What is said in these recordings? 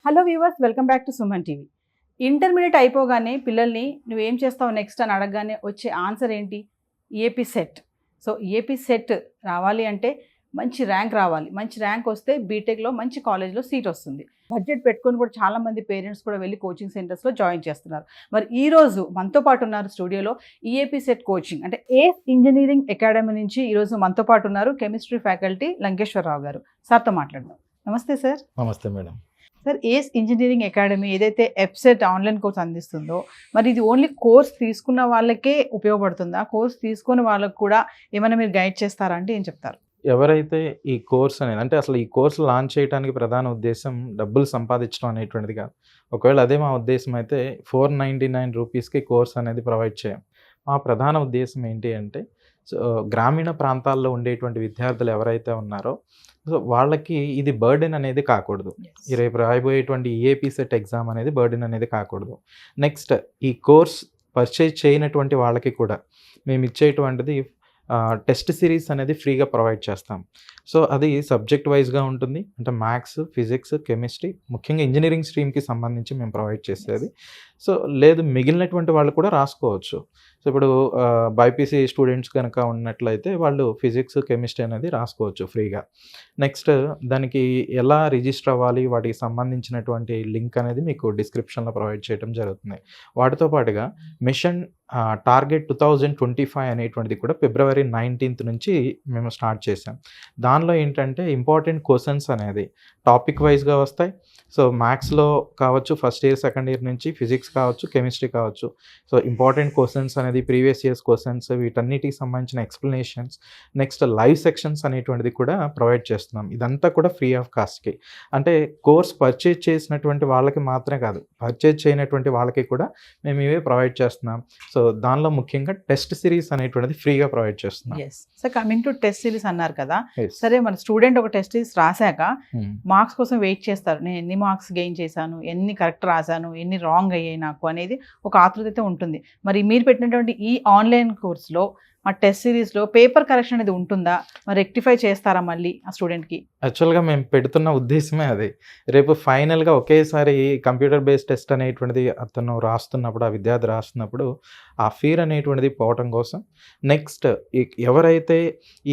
Hello viewers, welcome back to Suman TV. Intermediate అయిపోగానే పిల్లల్ని నువ్వేం చేస్తావు నెక్స్ట్ అని అడగగానే వచ్చే ఆన్సర్ ఏంటి? AP set. So AP set రావాలి అంటే మంచి ర్యాంక్ రావాలి. మంచి ర్యాంక్ వస్తే బీటెక్లో మంచి కాలేజ్లో సీట్ వస్తుంది. బడ్జెట్ పెట్టుకొని కూడా చాలామంది పేరెంట్స్ కూడా వెళ్ళి కోచింగ్ సెంటర్స్లో జాయిన్ చేస్తున్నారు. మరి ఈరోజు మనతో పాటు ఉన్నారు స్టూడియోలో ఈఏపీ సెట్ కోచింగ్ అంటే ఏస్ ఇంజనీరింగ్ అకాడమీ నుంచి ఈరోజు మనతో పాటు ఉన్నారు కెమిస్ట్రీ ఫ్యాకల్టీ లంకేశ్వరరావు గారు. సార్తో మాట్లాడదాం. నమస్తే సార్. నమస్తే మేడం. సార్, ఏస్ ఇంజనీరింగ్ అకాడమీ ఏదైతే ఎఫ్సెట్ ఆన్లైన్ కోర్స్ అందిస్తుందో మరి ఇది ఓన్లీ కోర్స్ తీసుకున్న వాళ్ళకే ఉపయోగపడుతుందా? కోర్స్ తీసుకున్న వాళ్ళకు కూడా ఏమైనా మీరు గైడ్ చేస్తారా అంటే ఏం చెప్తారు? ఎవరైతే ఈ కోర్స్ అనేది అంటే అసలు ఈ కోర్స్ లాంచ్ చేయడానికి ప్రధాన ఉద్దేశం డబ్బులు సంపాదించడం అనేటువంటిది కాదు. ఒకవేళ అదే మా ఉద్దేశం అయితే 499 రూపీస్కి కోర్స్ అనేది ప్రొవైడ్ చేయం. మా ప్రధాన ఉద్దేశం ఏంటి అంటే గ్రామీణ ప్రాంతాల్లో ఉండేటువంటి విద్యార్థులు ఎవరైతే ఉన్నారో సో వాళ్ళకి ఇది బర్డెన్ అనేది కాకూడదు. రేపు రాయబోయేటువంటి ఈఏపీ సెట్ ఎగ్జామ్ అనేది బర్డెన్ అనేది కాకూడదు. నెక్స్ట్ ఈ కోర్స్ పర్చేజ్ చేయనటువంటి వాళ్ళకి కూడా మేము ఇచ్చేటువంటిది టెస్ట్ సిరీస్ అనేది ఫ్రీగా ప్రొవైడ్ చేస్తాం. సో అది సబ్జెక్ట్ వైజ్గా ఉంటుంది. అంటే మ్యాథ్స్, ఫిజిక్స్, కెమిస్ట్రీ, ముఖ్యంగా ఇంజనీరింగ్ స్ట్రీమ్కి సంబంధించి మేము ప్రొవైడ్ చేసేది. సో లేదు మిగిలినటువంటి వాళ్ళు కూడా రాసుకోవచ్చు. సో ఇప్పుడు బైపీసీ స్టూడెంట్స్ కనుక ఉన్నట్లయితే వాళ్ళు ఫిజిక్స్, కెమిస్ట్రీ అనేది రాసుకోవచ్చు ఫ్రీగా. నెక్స్ట్ దానికి ఎలా రిజిస్టర్ అవ్వాలి, వాటికి సంబంధించినటువంటి లింక్ అనేది మీకు డిస్క్రిప్షన్లో ప్రొవైడ్ చేయడం జరుగుతుంది. వాటితో పాటుగా మిషన్ టార్గెట్ 2025 అనేటువంటిది కూడా ఫిబ్రవరి 19th నుంచి మేము స్టార్ట్ చేసాం. దానిలో ఏంటంటే ఇంపార్టెంట్ క్వశ్చన్స్ అనేది టాపిక్ వైజ్గా వస్తాయి. సో మ్యాథ్స్లో కావచ్చు, ఫస్ట్ ఇయర్ సెకండ్ ఇయర్ నుంచి, ఫిజిక్స్ కావచ్చు, కెమిస్ట్రీ కావచ్చు. సో ఇంపార్టెంట్ క్వశ్చన్స్ అనేది ప్రీవియస్ ఇయర్స్ క్వశ్చన్స్, వీటన్నిటికి సంబంధించిన ఎక్స్ప్లెనేషన్స్, నెక్స్ట్ లైవ్ సెక్షన్స్ అనేటువంటిది కూడా ప్రొవైడ్ చేస్తున్నాం. ఇదంతా కూడా ఫ్రీ ఆఫ్ కాస్ట్కి. అంటే కోర్స్ పర్చేజ్ చేసినటువంటి వాళ్ళకి మాత్రమే కాదు, పర్చేజ్ చేయనటువంటి వాళ్ళకి కూడా మేము ఇవే ప్రొవైడ్ చేస్తున్నాం. సో దానిలో ముఖ్యంగా టెస్ట్ సిరీస్ అనేటువంటిది ఫ్రీగా ప్రొవైడ్ చేస్తున్నాం. So coming to test series అన్నారు కదా, సరే మన స్టూడెంట్ ఒక టెస్ట్ సిరీస్ రాశాక మార్క్స్ కోసం వెయిట్ చేస్తారు. నేను ఎన్ని మార్క్స్ గెయిన్ చేశాను, ఎన్ని కరెక్ట్ రాశాను, ఎన్ని రాంగ్ అయ్యాయి నాకు అనేది ఒక ఆతృత ఉంటుంది. మరి మీరు పెట్టినటువంటి ఈ ఆన్లైన్ కోర్సులో ఆ టెస్ట్ సిరీస్లో పేపర్ కరెక్షన్ అనేది ఉంటుందా? మరి రెక్టిఫై చేస్తారా మళ్ళీ ఆ స్టూడెంట్కి? యాక్చువల్గా మేము పెడుతున్న ఉద్దేశమే అది. రేపు ఫైనల్గా ఒకేసారి కంప్యూటర్ బేస్డ్ టెస్ట్ అనేటువంటిది అతను రాస్తున్నప్పుడు, ఆ విద్యార్థి రాస్తున్నప్పుడు ఆ ఫీర్ అనేటువంటిది పోవటం కోసం. నెక్స్ట్ ఎవరైతే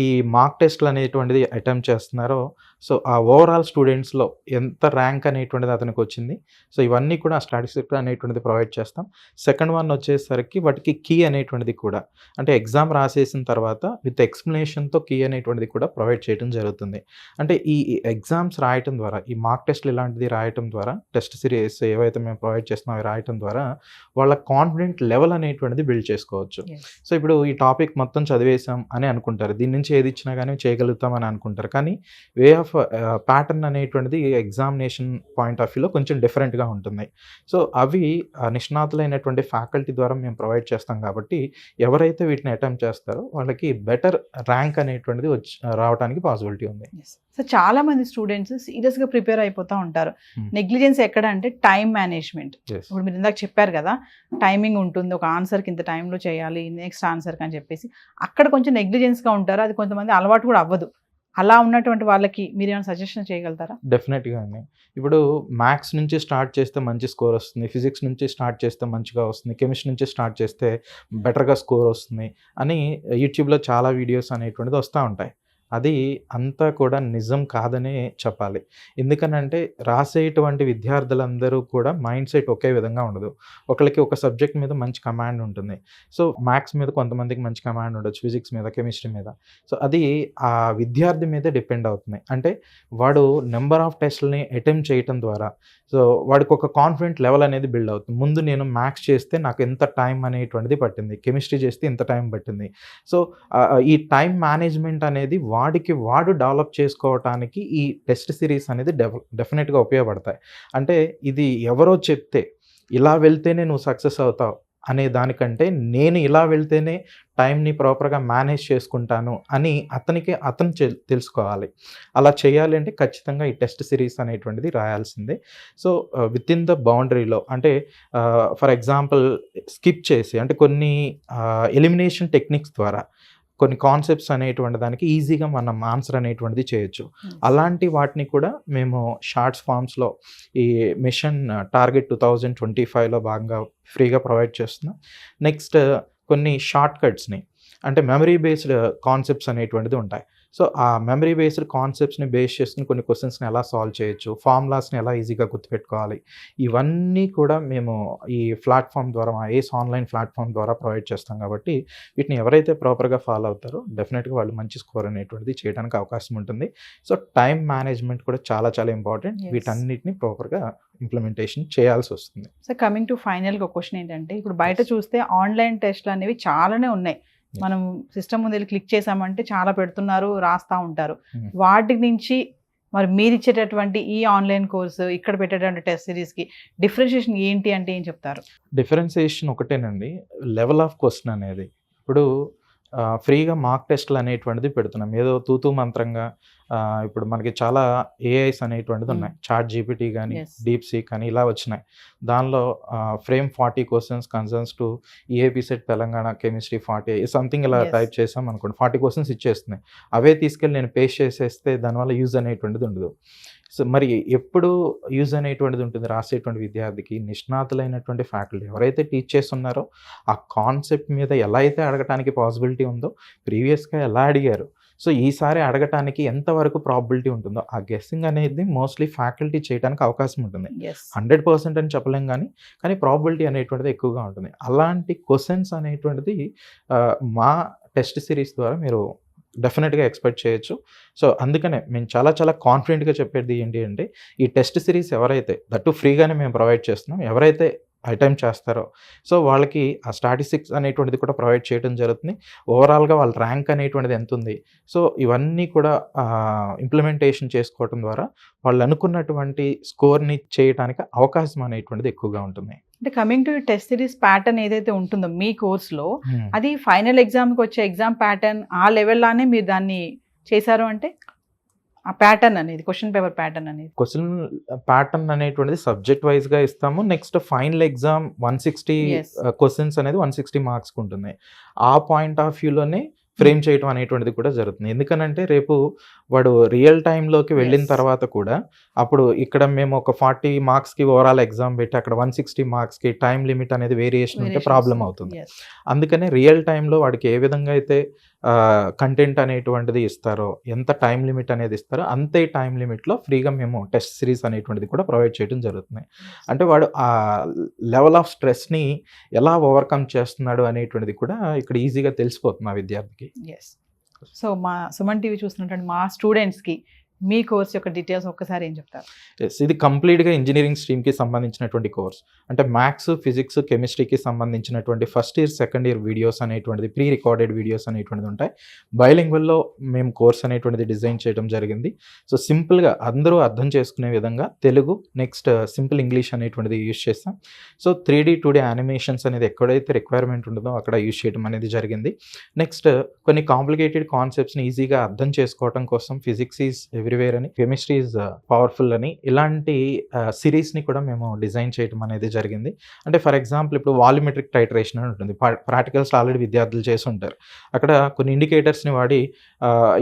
ఈ మార్క్ టెస్ట్లు అనేటువంటిది అటెంప్ట్ చేస్తున్నారో సో ఆ ఓవరాల్ స్టూడెంట్స్లో ఎంత ర్యాంక్ అనేటువంటిది అతనికి వచ్చింది, సో ఇవన్నీ కూడా ఆ స్టాటిస్టిక్స్ అనేటువంటిది ప్రొవైడ్ చేస్తాం. సెకండ్ వన్ వచ్చేసరికి వాటికి కీ అనేటువంటిది కూడా, అంటే ఎగ్జామ్ రాసేసిన తర్వాత విత్ ఎక్స్ప్లెనేషన్తో కీ అనేటువంటిది కూడా ప్రొవైడ్ చేయడం జరుగుతుంది. అంటే ఈ ఎగ్జామ్స్ రాయటం ద్వారా, ఈ మార్క్ టెస్ట్లు ఇలాంటిది రాయటం ద్వారా, టెస్ట్ సిరీస్ ఏవైతే మేము ప్రొవైడ్ చేస్తున్నామో అవి రాయటం ద్వారా వాళ్ళ కాన్ఫిడెంట్ లెవెల్ అనేటువంటిది బిల్డ్ చేసుకోవచ్చు. సో ఇప్పుడు ఈ టాపిక్ మొత్తం చదివేసాం అని అనుకుంటారు, దీని నుంచి ఏది ఇచ్చినా కానీ చేయగలుగుతాం అని అనుకుంటారు. కానీ వే ఆఫ్ ప్యాటర్న్ అనేటువంటిది ఎగ్జామినేషన్ పాయింట్ ఆఫ్ వ్యూలో కొంచెం డిఫరెంట్గా ఉంటుంది. సో అవి నిష్ణాతులైనటువంటి ఫ్యాకల్టీ ద్వారా మేము ప్రొవైడ్ చేస్తాం. కాబట్టి ఎవరైతే వీటిని అటెంప్ట్ చేస్తారో వాళ్ళకి బెటర్ ర్యాంక్ అనేటువంటిది రావడానికి పాసిబిలిటీ ఉంది. సో చాలా మంది స్టూడెంట్స్ సీరియస్గా ప్రిపేర్ అయిపోతూ ఉంటారు. నెగ్లిజెన్స్ ఎక్కడ అంటే టైం మేనేజ్మెంట్. ఇప్పుడు మీరు ఇందాక చెప్పారు కదా, టైమింగ్ ఉంటుంది, ఒక ఆన్సర్కి ఇంత టైంలో చేయాలి, నెక్స్ట్ ఆన్సర్కి అని చెప్పేసి అక్కడ కొంచెం నెగ్లిజెన్స్గా ఉంటారు. అది కొంతమంది అలవాటు కూడా అవ్వదు. అలా ఉన్నటువంటి వాళ్ళకి మీరు ఏమైనా సజెషన్ చేయగలుగుతారా? డెఫినెట్గా అండి. ఇప్పుడు మ్యాథ్స్ నుంచి స్టార్ట్ చేస్తే మంచి స్కోర్ వస్తుంది, ఫిజిక్స్ నుంచి స్టార్ట్ చేస్తే మంచిగా వస్తుంది, కెమిస్ట్రీ నుంచి స్టార్ట్ చేస్తే బెటర్గా స్కోర్ వస్తుంది అని యూట్యూబ్లో చాలా వీడియోస్ అనేటువంటిది వస్తూ ఉంటాయి. అది అంతా కూడా నిజం కాదనే చెప్పాలి. ఎందుకనంటే రాసేటువంటి విద్యార్థులందరూ కూడా మైండ్ సెట్ ఒకే విధంగా ఉండదు. ఒకరికి ఒక సబ్జెక్ట్ మీద మంచి కమాండ్ ఉంటుంది. సో మ్యాథ్స్ మీద కొంతమందికి మంచి కమాండ్ ఉండొచ్చు, ఫిజిక్స్ మీద, కెమిస్ట్రీ మీద. సో అది ఆ విద్యార్థి మీద డిపెండ్ అవుతుంది. అంటే వాడు నెంబర్ ఆఫ్ టెస్ట్లని అటెంప్ట్ చేయటం ద్వారా సో వాడికి ఒక కాన్ఫిడెంట్ లెవెల్ అనేది బిల్డ్ అవుతుంది. ముందు నేను మ్యాథ్స్ చేస్తే నాకు ఎంత టైం అనేటువంటిది పట్టింది, కెమిస్ట్రీ చేస్తే ఇంత టైం పట్టింది. సో ఈ టైం మేనేజ్మెంట్ అనేది వాడికి వాడు డెవలప్ చేసుకోవటానికి ఈ టెస్ట్ సిరీస్ అనేది డెఫినెట్గా ఉపయోగపడతాయి. అంటే ఇది ఎవరో చెప్తే ఇలా వెళ్తేనే నువ్వు సక్సెస్ అవుతావు అనే దానికంటే నేను ఇలా వెళ్తేనే టైంని ప్రాపర్గా మేనేజ్ చేసుకుంటాను అని అతను తెలుసుకోవాలి. అలా చేయాలి అంటే ఖచ్చితంగా ఈ టెస్ట్ సిరీస్ అనేటువంటిది రాయాల్సిందే. సో విత్ ఇన్ ద బౌండరీలో, అంటే ఫర్ ఎగ్జాంపుల్ స్కిప్ చేసి, అంటే కొన్ని ఎలిమినేషన్ టెక్నిక్స్ ద్వారా కొన్ని కాన్సెప్ట్స్ అనేటువంటి దానికి ఈజీగా మనం ఆన్సర్ అనేటువంటిది చేయొచ్చు. అలాంటి వాటిని కూడా మేము షార్ట్స్ ఫామ్స్లో ఈ మిషన్ టార్గెట్ 2025లో భాగంగా ఫ్రీగా ప్రొవైడ్ చేస్తున్నాం. నెక్స్ట్ కొన్ని షార్ట్ కట్స్ని, అంటే మెమరీ బేస్డ్ కాన్సెప్ట్స్ అనేటువంటిది ఉంటాయి. సో ఆ మెమరీ బేస్డ్ కాన్సెప్ట్స్ని బేస్ చేసుకుని కొన్ని క్వశ్చన్స్ని ఎలా సాల్వ్ చేయొచ్చు, ఫార్ములాస్ని ఎలా ఈజీగా గుర్తుపెట్టుకోవాలి, ఇవన్నీ కూడా మేము ఈ ప్లాట్ఫామ్ ద్వారా, మా ఏస్ ఆన్లైన్ ప్లాట్ఫామ్ ద్వారా ప్రొవైడ్ చేస్తాం. కాబట్టి వీటిని ఎవరైతే ప్రాపర్గా ఫాలో అవుతారో డెఫినెట్గా వాళ్ళు మంచి స్కోర్ అనేటువంటిది చేయడానికి అవకాశం ఉంటుంది. సో టైం మేనేజ్మెంట్ కూడా చాలా చాలా ఇంపార్టెంట్. వీటన్నిటిని ప్రాపర్గా ఇంప్లిమెంటేషన్ చేయాల్సి వస్తుంది. సో కమింగ్ టు ఫైనల్గా క్వశ్చన్ ఏంటంటే, ఇప్పుడు బయట చూస్తే ఆన్లైన్ టెస్ట్లు అనేవి చాలానే ఉన్నాయి. మనం సిస్టమ్ ముందు వెళ్ళి క్లిక్ చేసామంటే చాలా పెడుతున్నారు, రాస్తూ ఉంటారు. వాటి నుంచి మరి మీరు ఇచ్చేటటువంటి ఈ ఆన్లైన్ కోర్సు, ఇక్కడ పెట్టేటువంటి టెస్ట్ సిరీస్కి డిఫరెన్షియేషన్ ఏంటి అంటే ఏం చెప్తారు? డిఫరెన్సియేషన్ ఒకటేనండి, లెవెల్ ఆఫ్ క్వశ్చన్ అనేది. ఇప్పుడు ఫ్రీగా మార్క్ టెస్ట్లు అనేటువంటిది పెడుతున్నాం, ఏదో తూతూ మంత్రంగా. ఇప్పుడు మనకి చాలా ఏఐస్ అనేటువంటిది ఉన్నాయి, చాట్ జీపీటీ కానీ డీప్ సీక్ కానీ ఇలా వచ్చినాయి. దానిలో frame 40 questions concerns to EAP set Telangana chemistry 40 something ఇలా టైప్ చేసాం అనుకోండి, 40 క్వశ్చన్స్ ఇచ్చేస్తున్నాయి. అవే తీసుకెళ్ళి నేను పేస్ట్ చేసేస్తే దానివల్ల యూజ్ అనేటువంటిది ఉండదు. సో మరి ఎప్పుడు యూజ్ అనేటువంటిది ఉంటుంది రాసేటువంటి విద్యార్థికి? నిష్ణాతులైనటువంటి ఫ్యాకల్టీ ఎవరైతే టీచ్ చేస్తున్నారో ఆ కాన్సెప్ట్ మీద ఎలా అయితే అడగటానికి పాసిబిలిటీ ఉందో, ప్రీవియస్గా ఎలా అడిగారు, సో ఈసారి అడగటానికి ఎంతవరకు ప్రాబిలిటీ ఉంటుందో ఆ గెస్సింగ్ అనేది మోస్ట్లీ ఫ్యాకల్టీ చేయడానికి అవకాశం ఉంటుంది. 100% అని చెప్పలేం కానీ ప్రాబిలిటీ అనేటువంటిది ఎక్కువగా ఉంటుంది. అలాంటి క్వశ్చన్స్ అనేటువంటిది మా టెస్ట్ సిరీస్ ద్వారా మీరు డెఫినెట్గా ఎక్స్పెక్ట్ చేయొచ్చు. సో అందుకనే మేము చాలా చాలా కాన్ఫిడెంట్గా చెప్పేది ఏంటి అంటే, ఈ టెస్ట్ సిరీస్ ఎవరైతే దట్టు ఫ్రీగానే మేము ప్రొవైడ్ చేస్తున్నాం, ఎవరైతే అటెంప్ట్ చేస్తారో సో వాళ్ళకి ఆ స్టాటిస్టిక్స్ అనేటువంటిది కూడా ప్రొవైడ్ చేయడం జరుగుతుంది. ఓవరాల్గా వాళ్ళ ర్యాంక్ అనేటువంటిది ఎంత ఉంది, సో ఇవన్నీ కూడా ఇంప్లిమెంటేషన్ చేసుకోవడం ద్వారా వాళ్ళు అనుకున్నటువంటి స్కోర్ని చేయడానికి అవకాశం అనేటువంటిది ఎక్కువగా ఉంటుంది. అంటే coming to test series pattern ఏదైతే ఉంటుందో మీ కోర్స్లో, అది ఫైనల్ ఎగ్జామ్కి వచ్చే ఎగ్జామ్ ప్యాటర్న్ ఆ లెవెల్లానే మీరు దాన్ని చేశారు అంటే ఆ ప్యాటర్న్ అనేది, క్వశ్చన్ పేపర్ ప్యాటర్న్ అనేది, క్వశ్చన్ ప్యాటర్న్ అనేటువంటిది సబ్జెక్ట్ వైజ్గా ఇస్తాము. నెక్స్ట్ ఫైనల్ ఎగ్జామ్ 160 క్వశ్చన్స్ అనేది 160 మార్క్స్కి ఉంటుంది. ఆ పాయింట్ ఆఫ్ వ్యూలోనే ఫ్రేమ్ చేయడం అనేటువంటిది కూడా జరుగుతుంది. ఎందుకనంటే రేపు వాడు రియల్ టైంలోకి వెళ్ళిన తర్వాత కూడా అప్పుడు ఇక్కడ మేము ఒక 40 మార్క్స్కి ఓవరాల్ ఎగ్జామ్ పెట్టి అక్కడ 160 మార్క్స్కి టైం లిమిట్ అనేది వేరియేషన్ ఉంటే ప్రాబ్లం అవుతుంది. అందుకనే రియల్ టైంలో వాడికి ఏ విధంగా అయితే కంటెంట్ అనేటువంటిది ఇస్తారో, ఎంత టైం లిమిట్ అనేది ఇస్తారో అంతే టైం లిమిట్లో ఫ్రీగా మేము టెస్ట్ సిరీస్ అనేటువంటిది కూడా ప్రొవైడ్ చేయడం జరుగుతుంది. అంటే వాడు ఆ లెవెల్ ఆఫ్ స్ట్రెస్ని ఎలా ఓవర్కమ్ చేస్తున్నాడు అనేటువంటిది కూడా ఇక్కడ ఈజీగా తెలిసిపోతుంది ఆ విద్యార్థికి. సో మా సుమన్ టీవీ చూస్తున్నటువంటి మా స్టూడెంట్స్కి మీ కోర్స్ యొక్క డీటెయిల్స్ ఒక్కసారి ఏం చెప్తారు? ఇది కంప్లీట్గా ఇంజనీరింగ్ స్ట్రీమ్కి సంబంధించినటువంటి కోర్స్. అంటే మ్యాథ్స్, ఫిజిక్స్, కెమిస్ట్రీకి సంబంధించినటువంటి first year, second year videos అనేటువంటిది, ప్రీ రికార్డెడ్ వీడియోస్ అనేటువంటిది ఉంటాయి. బైలింగ్వల్లో మేము కోర్స్ అనేటువంటిది డిజైన్ చేయడం జరిగింది. సో సింపుల్గా అందరూ అర్థం చేసుకునే విధంగా తెలుగు, నెక్స్ట్ సింపుల్ ఇంగ్లీష్ అనేటువంటిది యూజ్ చేస్తాం. సో 3D 2D యానిమేషన్స్ అనేది ఎక్కడైతే రిక్వైర్మెంట్ ఉంటుందో అక్కడ యూజ్ చేయడం అనేది జరిగింది. నెక్స్ట్ కొన్ని కాంప్లికేటెడ్ కాన్సెప్ట్స్ని ఈజీగా అర్థం చేసుకోవడం కోసం ఫిజిక్స్ ఈజ్ ఎవ్రీవేర్ అని, కెమిస్ట్రీ ఈజ్ పవర్ఫుల్ అని, ఇలాంటి సిరీస్ని కూడా మేము డిజైన్ చేయడం అనేది జరిగింది. అంటే ఫర్ ఎగ్జాంపుల్ ఇప్పుడు వాల్యూమెట్రిక్ టైట్రేషన్ అని ఉంటుంది, ప్రాక్టికల్స్ ఆల్రెడీ విద్యార్థులు చేసి ఉంటారు. అక్కడ కొన్ని ఇండికేటర్స్ని వాడి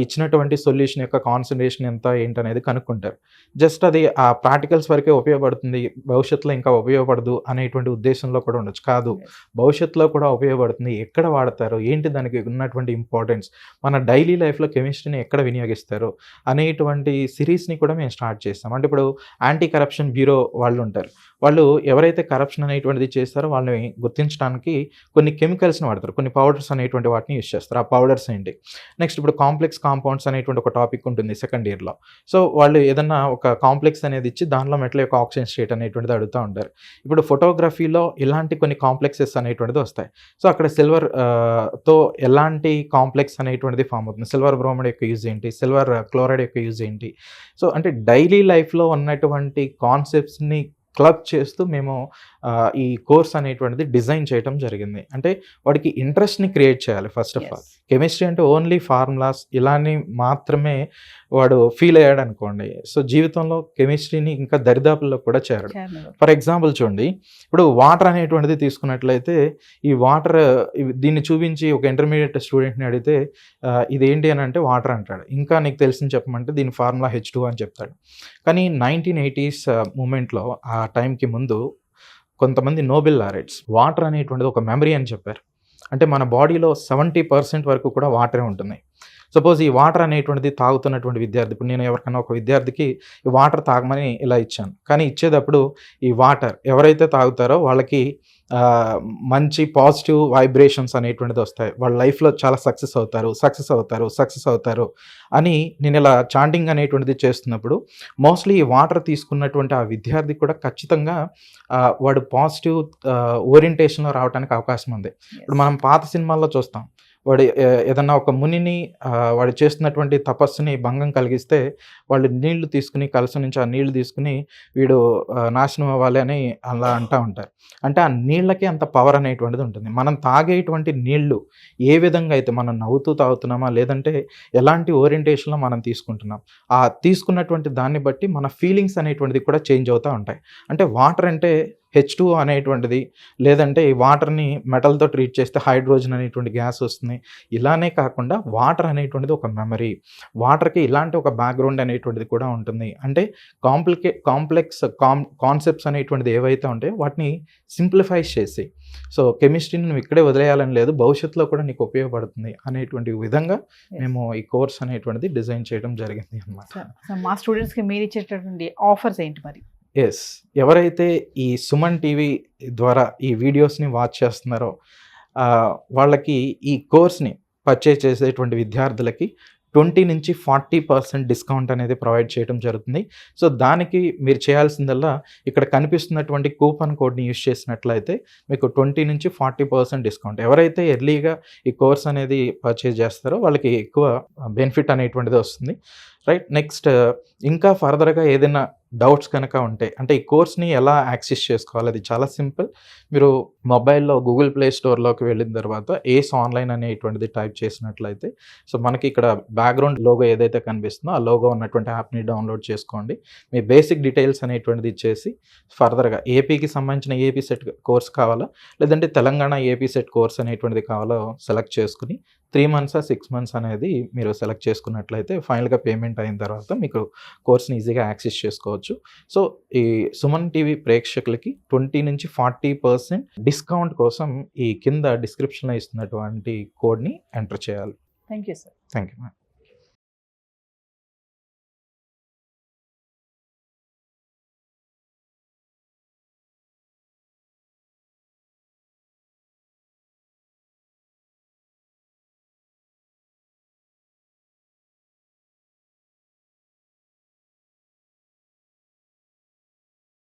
ఇచ్చినటువంటి సొల్యూషన్ యొక్క కాన్సన్ట్రేషన్ ఎంత ఏంటనేది కనుక్కుంటారు. జస్ట్ అది ఆ ప్రాక్టికల్స్ వరకే ఉపయోగపడుతుంది, భవిష్యత్తులో ఇంకా ఉపయోగపడదు అనేటువంటి ఉద్దేశంలో కూడా ఉండొచ్చు. కాదు, భవిష్యత్తులో కూడా ఉపయోగపడుతుంది. ఎక్కడ వాడతారో, ఏంటి దానికి ఉన్నటువంటి ఇంపార్టెన్స్, మన డైలీ లైఫ్లో కెమిస్ట్రీని ఎక్కడ వినియోగిస్తారో అనేటువంటి సిరీస్ని కూడా మేము స్టార్ట్ చేస్తాం. అంటే ఇప్పుడు యాంటీ కరప్షన్ బ్యూరో వాళ్ళు ఉంటారు, వాళ్ళు ఎవరైతే కరప్షన్ అనేటువంటిది చేస్తారో వాళ్ళని గుర్తించడానికి కొన్ని కెమికల్స్ని వాడతారు, కొన్ని పౌడర్స్ అనేటువంటి వాటిని యూజ్ చేస్తారు. ఆ పౌడర్స్ ఏంటి? నెక్స్ట్ ఇప్పుడు కాంప్లెక్స్ కాంపౌండ్స్ అనేటువంటి ఒక టాపిక్ ఉంటుంది సెకండ్ ఇయర్లో. సో వాళ్ళు ఏదన్నా ఒక కాంప్లెక్స్ అనేది ఇచ్చి దానిలో మెటల్ యొక్క ఆక్సిజన్ స్టేట్ అనేటువంటిది అడుగుతూ ఉంటారు. ఇప్పుడు ఫోటోగ్రఫీలో ఇలాంటి కొన్ని కాంప్లెక్సెస్ అనేటువంటిది వస్తాయి. సో అక్కడ సిల్వర్ తో ఎలాంటి కాంప్లెక్స్ అనేటువంటిది ఫామ్ అవుతుంది, సిల్వర్ బ్రోమైడ్ యొక్క యూజ్ ఏంటి, సిల్వర్ క్లోరైడ్ యొక్క యూజ్ ఏంటి. సో అంటే డైలీ లైఫ్లో ఉన్నటువంటి కాన్సెప్ట్స్ని క్లబ్ చేస్తూ మేము ఈ కోర్స్ అనేటువంటిది డిజైన్ చేయడం జరిగింది. అంటే వాడికి ఇంట్రెస్ట్ని క్రియేట్ చేయాలి ఫస్ట్ ఆఫ్ ఆల్. కెమిస్ట్రీ అంటే ఓన్లీ ఫార్ములాస్ ఇలాని మాత్రమే వాడు ఫీల్ అయ్యాడు అనుకోండి, సో జీవితంలో కెమిస్ట్రీని ఇంకా దరిదాపుల్లో కూడా చేరడు. ఫర్ ఎగ్జాంపుల్ చూడండి, ఇప్పుడు వాటర్ అనేటువంటిది తీసుకున్నట్లయితే ఈ వాటర్ దీన్ని చూపించి ఒక ఇంటర్మీడియట్ స్టూడెంట్ని అడిగితే ఇదేంటి అని అంటే వాటర్ అంటాడు. ఇంకా నీకు తెలిసింది చెప్పమంటే దీని ఫార్ములా H2 అని చెప్తాడు. కానీ 1980s మూమెంట్లో ఆ టైంకి ముందు కొంతమంది నోబెల్ లారెట్స్ వాటర్ అనేటువంటిది ఒక మెమరీ అని చెప్పారు. అంటే మన బాడీలో 70% వరకు కూడా వాటరే ఉంటుంది. సపోజ్ ఈ వాటర్ అనేటువంటిది తాగుతున్నటువంటి విద్యార్థి, ఇప్పుడు నేను ఎవరికైనా ఒక విద్యార్థికి ఈ వాటర్ తాగమని ఇలా ఇచ్చాను, కానీ ఇచ్చేటప్పుడు ఈ వాటర్ ఎవరైతే తాగుతారో వాళ్ళకి మంచి పాజిటివ్ వైబ్రేషన్స్ అనేటువంటిది వస్తాయి, వాళ్ళ లైఫ్లో చాలా సక్సెస్ అవుతారు అని నేను ఇలా చాంటింగ్ అనేటువంటిది చేస్తున్నప్పుడు మోస్ట్లీ ఈ వాటర్ తీసుకున్నటువంటి ఆ విద్యార్థి కూడా ఖచ్చితంగా వాడు పాజిటివ్ ఓరియంటేషన్లో రావడానికి అవకాశం ఉంది. ఇప్పుడు మనం పాత సినిమాల్లో చూస్తాం, వాడు ఏదన్నా ఒక మునిని వాడు చేస్తున్నటువంటి తపస్సుని భంగం కలిగిస్తే వాళ్ళు నీళ్లు తీసుకుని కలస నుంచి ఆ నీళ్లు తీసుకుని వీడు నాశనం అవ్వాలి అని అలా అంటూ ఉంటారు. అంటే ఆ నీళ్ళకి అంత పవర్ అనేటువంటిది ఉంటుంది. మనం తాగేటువంటి నీళ్లు ఏ విధంగా అయితే మనం నవ్వుతూ తాగుతున్నామా లేదంటే ఎలాంటి ఓరియంటేషన్లో మనం తీసుకుంటున్నాం, ఆ తీసుకున్నటువంటి దాన్ని బట్టి మన ఫీలింగ్స్ అనేటువంటిది కూడా చేంజ్ అవుతూ ఉంటాయి. అంటే వాటర్ అంటే H2 అనేటువంటిది, లేదంటే ఈ వాటర్ని మెటల్తో ట్రీట్ చేస్తే హైడ్రోజన్ అనేటువంటి గ్యాస్ వస్తుంది. ఇలానే కాకుండా వాటర్ అనేటువంటిది ఒక మెమరీ, వాటర్కి ఇలాంటి ఒక బ్యాక్గ్రౌండ్ అనేటువంటిది కూడా ఉంటుంది. అంటే కాంప్లెక్స్ కాన్సెప్ట్స్ అనేటువంటిది ఏవైతే ఉంటాయో వాటిని సింప్లిఫై చేసి, సో కెమిస్ట్రీని నువ్వు ఇక్కడే వదిలేయాలని లేదు, భవిష్యత్తులో కూడా నీకు ఉపయోగపడుతుంది అనేటువంటి విధంగా మేము ఈ కోర్స్ అనేటువంటిది డిజైన్ చేయడం జరిగింది అన్నమాట. మా స్టూడెంట్స్కి మీరు ఇచ్చేటటువంటి ఆఫర్స్ ఏంటి మరి? ఎవరైతే ఈ సుమన్ టీవీ ద్వారా ఈ వీడియోస్ని వాచ్ చేస్తున్నారో వాళ్ళకి ఈ కోర్స్ని పర్చేజ్ చేసేటువంటి విద్యార్థులకి 20 నుంచి 40% డిస్కౌంట్ అనేది ప్రొవైడ్ చేయడం జరుగుతుంది. సో దానికి మీరు చేయాల్సిందల్లా ఇక్కడ కనిపిస్తున్నటువంటి కూపన్ కోడ్ని యూజ్ చేసినట్లయితే మీకు 20 నుంచి 40% డిస్కౌంట్. ఎవరైతే ఎర్లీగా ఈ కోర్స్ అనేది పర్చేజ్ చేస్తారో వాళ్ళకి ఎక్కువ బెనిఫిట్ అనేటువంటిది వస్తుంది. రైట్, నెక్స్ట్ ఇంకా ఫర్దర్గా ఏదైనా డౌట్స్ కనుక ఉంటే, అంటే ఈ కోర్స్ని ఎలా యాక్సెస్ చేసుకోవాలి, అది చాలా సింపుల్. మీరు మొబైల్లో గూగుల్ ప్లే స్టోర్లోకి వెళ్ళిన తర్వాత ఏస్ ఆన్లైన్ అనేటువంటిది టైప్ చేసినట్లయితే సో మనకి ఇక్కడ బ్యాక్గ్రౌండ్ లోగో ఏదైతే కనిపిస్తుందో ఆ లోగో ఉన్నటువంటి యాప్ని డౌన్లోడ్ చేసుకోండి. మీ బేసిక్ డీటెయిల్స్ అనేటువంటిది ఇచ్చేసి ఫర్దర్గా ఏపీకి సంబంధించిన ఏపీ సెట్ కోర్స్ కావాలా లేదంటే తెలంగాణ ఏపీ సెట్ కోర్స్ అనేటువంటిది కావాలో సెలెక్ట్ చేసుకుని 3 months 6 months అనేది మీరు సెలెక్ట్ చేసుకున్నట్లయితే ఫైనల్గా పేమెంట్ అయిన తర్వాత మీకు కోర్స్ని ఈజీగా యాక్సెస్ చేసుకోవచ్చు. సో ఈ సుమన్ టీవీ ప్రేక్షకులకి 20 నుంచి 40% డిస్కౌంట్ కోసం ఈ కింద డిస్క్రిప్షన్లో ఇస్తున్నటువంటి కోడ్ని ఎంటర్ చేయాలి. Thank you sir. Thank you ma'am.